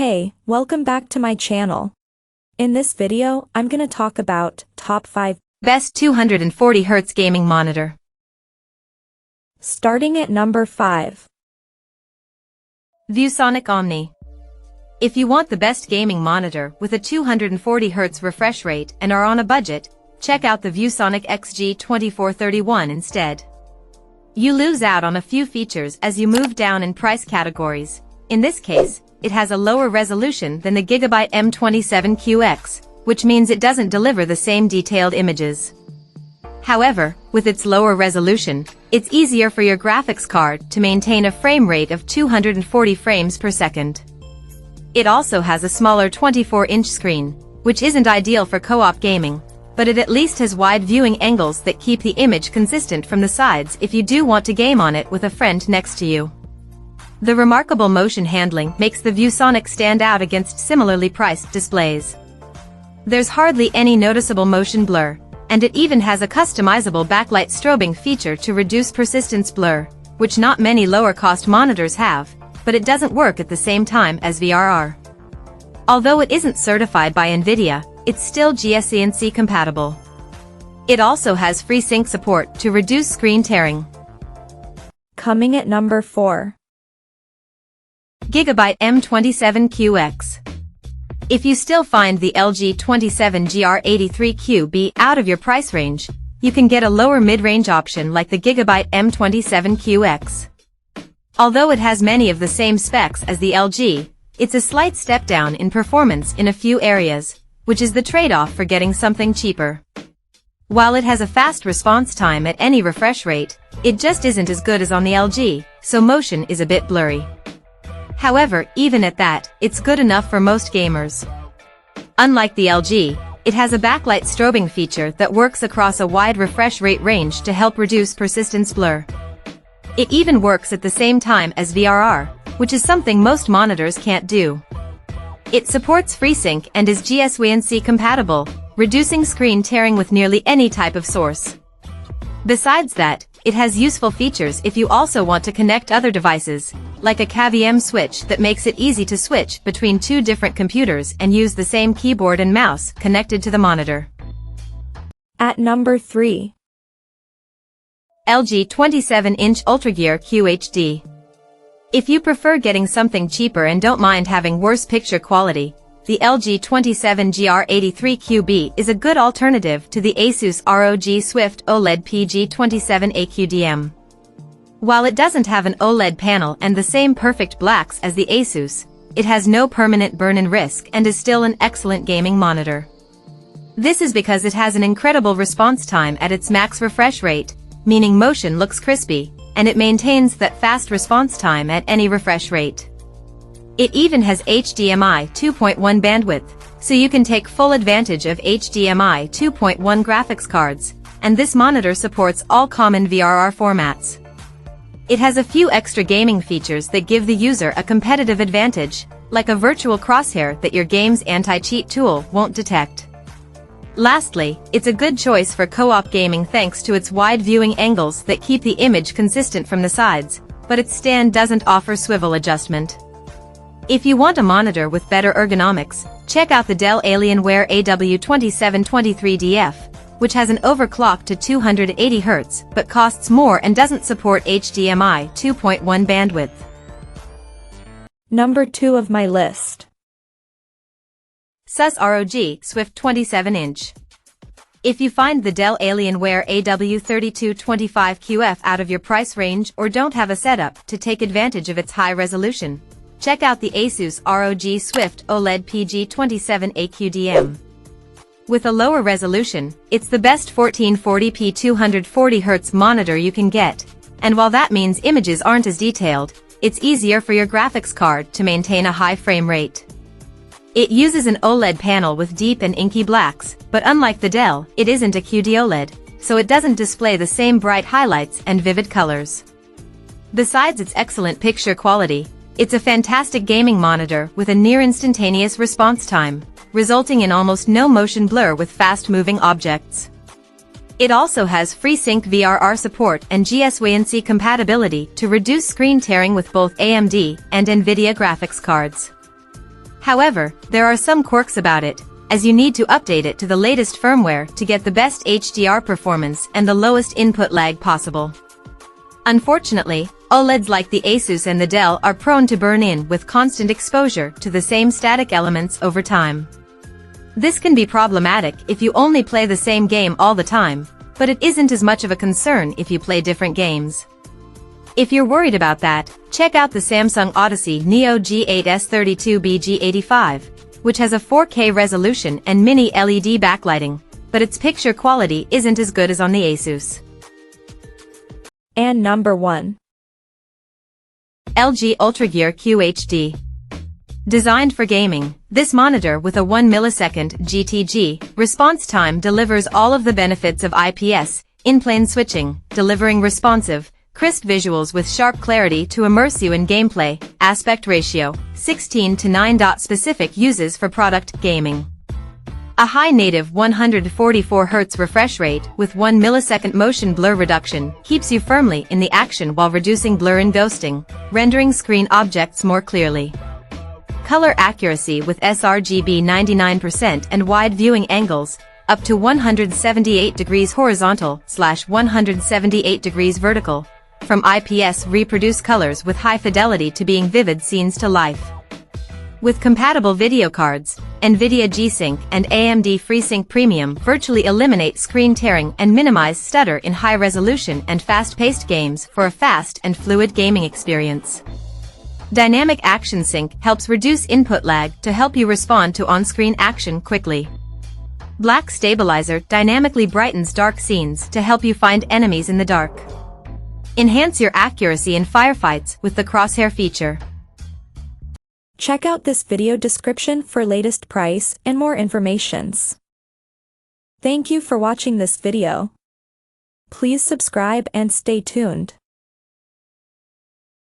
Hey, welcome back to my channel. In this video, I'm gonna talk about top 5 best 240Hz gaming monitor. Starting at number 5. ViewSonic OMNI. If you want the best gaming monitor with a 240Hz refresh rate and are on a budget, check out the ViewSonic XG2431 instead. You lose out on a few features as you move down in price categories. In this case, it has a lower resolution than the GIGABYTE M27QX, which means it doesn't deliver the same detailed images. However, with its lower resolution, it's easier for your graphics card to maintain a frame rate of 240 frames per second. It also has a smaller 24-inch screen, which isn't ideal for co-op gaming, but it at least has wide viewing angles that keep the image consistent from the sides if you do want to game on it with a friend next to you. The remarkable motion handling makes the ViewSonic stand out against similarly priced displays. There's hardly any noticeable motion blur, and it even has a customizable backlight strobing feature to reduce persistence blur, which not many lower-cost monitors have, but it doesn't work at the same time as VRR. Although it isn't certified by NVIDIA, it's still GIGABYTE compatible. It also has FreeSync support to reduce screen tearing. Coming at number 4. GIGABYTE M27QX. If you still find the LG 27GR83QB out of your price range, you can get a lower mid-range option like the GIGABYTE M27QX. Although it has many of the same specs as the LG, it's a slight step down in performance in a few areas, which is the trade-off for getting something cheaper. While it has a fast response time at any refresh rate, it just isn't as good as on the LG, so motion is a bit blurry. However, even at that, it's good enough for most gamers. Unlike the LG, it has a backlight strobing feature that works across a wide refresh rate range to help reduce persistence blur. It even works at the same time as VRR, which is something most monitors can't do. It supports FreeSync and is GIGABYTE compatible, reducing screen tearing with nearly any type of source. Besides that, it has useful features if you also want to connect other devices, like a KVM switch that makes it easy to switch between two different computers and use the same keyboard and mouse connected to the monitor. At number 3. LG 27-inch UltraGear QHD. If you prefer getting something cheaper and don't mind having worse picture quality, the LG 27GR83QB is a good alternative to the Asus ROG Swift OLED PG27 AQDM. While it doesn't have an OLED panel and the same perfect blacks as the Asus, it has no permanent burn-in risk and is still an excellent gaming monitor. This is because it has an incredible response time at its max refresh rate, meaning motion looks crispy, and it maintains that fast response time at any refresh rate. It even has HDMI 2.1 bandwidth, so you can take full advantage of HDMI 2.1 graphics cards, and this monitor supports all common VRR formats. It has a few extra gaming features that give the user a competitive advantage, like a virtual crosshair that your game's anti-cheat tool won't detect. Lastly, it's a good choice for co-op gaming thanks to its wide viewing angles that keep the image consistent from the sides, but its stand doesn't offer swivel adjustment. If you want a monitor with better ergonomics, check out the Dell Alienware AW2723DF, which has an overclock to 280 Hz but costs more and doesn't support HDMI 2.1 bandwidth. Number 2 of my list. ASUS ROG Swift 27-inch. If you find the Dell Alienware AW3225QF out of your price range or don't have a setup to take advantage of its high resolution, check out the Asus ROG Swift OLED PG27 AQDM. With a lower resolution, it's the best 1440p 240Hz monitor you can get, and while that means images aren't as detailed, it's easier for your graphics card to maintain a high frame rate. It uses an OLED panel with deep and inky blacks, but unlike the Dell, it isn't a QD-OLED, so it doesn't display the same bright highlights and vivid colors. Besides its excellent picture quality, it's a fantastic gaming monitor with a near-instantaneous response time, resulting in almost no motion blur with fast-moving objects. It also has FreeSync VRR support and GIGABYTE compatibility to reduce screen tearing with both AMD and NVIDIA graphics cards. However, there are some quirks about it, as you need to update it to the latest firmware to get the best HDR performance and the lowest input lag possible. Unfortunately, OLEDs like the Asus and the Dell are prone to burn in with constant exposure to the same static elements over time. This can be problematic if you only play the same game all the time, but it isn't as much of a concern if you play different games. If you're worried about that, check out the Samsung Odyssey Neo G8S32B G85, which has a 4K resolution and mini LED backlighting, but its picture quality isn't as good as on the Asus. And number 1. LG UltraGear QHD. Designed for gaming, this monitor with a 1 millisecond GTG response time delivers all of the benefits of IPS, in-plane switching, delivering responsive, crisp visuals with sharp clarity to immerse you in gameplay, aspect ratio, 16:9. Specific uses for product gaming. A high native 144 Hz refresh rate with 1 millisecond motion blur reduction keeps you firmly in the action while reducing blur and ghosting, rendering screen objects more clearly. Color accuracy with sRGB 99% and wide viewing angles, up to 178 degrees horizontal / 178 degrees vertical. From IPS reproduce colors with high fidelity to being vivid scenes to life. With compatible video cards, NVIDIA G-Sync and AMD FreeSync Premium virtually eliminate screen tearing and minimize stutter in high-resolution and fast-paced games for a fast and fluid gaming experience. Dynamic Action Sync helps reduce input lag to help you respond to on-screen action quickly. Black Stabilizer dynamically brightens dark scenes to help you find enemies in the dark. Enhance your accuracy in firefights with the crosshair feature. Check out this video description for latest price and more informations. Thank you for watching this video. Please subscribe and stay tuned.